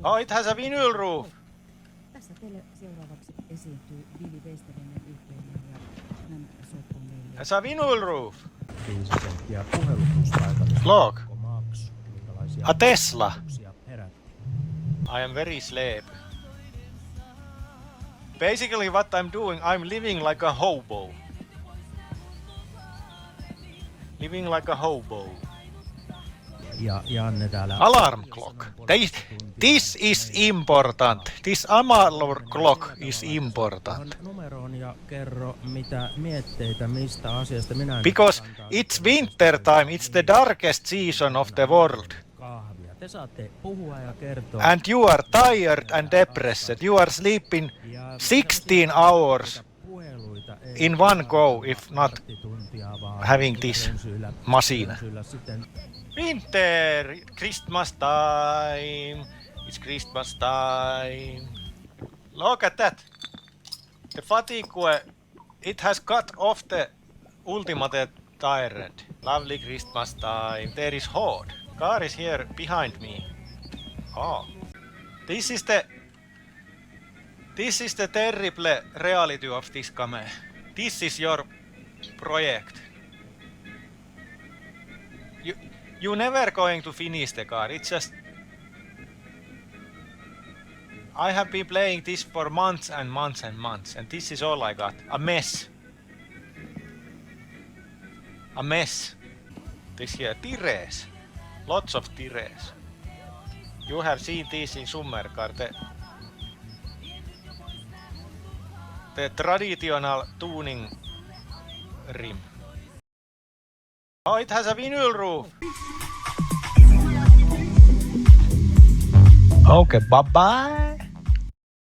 Oh, it has a vinyl roof. Tässä teille seuraavaksi esiintyy Billy Westerinen yhteinen ja hän soittaa meille. Has a vinyl roof. 5 senttiä puhelutuspaikallisesta Clock. maksu. Minkälaisia A Tesla. ajatuksia herätti? I am very sleepy. Basically what I'm doing, I'm living like a hobo. Living like a hobo. Ja Janne täällä... Alarm clock. This is important. This alarm clock is important. Numeroon ja kerro mitä mietteitä mistä asiasta minä... Because it's winter time, it's the darkest season of the world. Kahvia. Te saatte puhua ja kertoa... And you are tired and depressed. You are sleeping 16 hours in one go if not having this machine. Winter, Christmas time. It's Christmas time. Look at that. The fatigue, it has cut off the ultimate tyrant. Lovely Christmas time. There is horde. Car is here behind me. Oh. This is the terrible reality of this game. This is your project. You never going to finish the car. It's just... I have been playing this for months and months and months, and this is all I got. A mess. A mess. This here, tires. Lots of tires. You have seen this in summer car. The traditional tuning rim. Oh, it has a vinyl roof. Okay, bye-bye.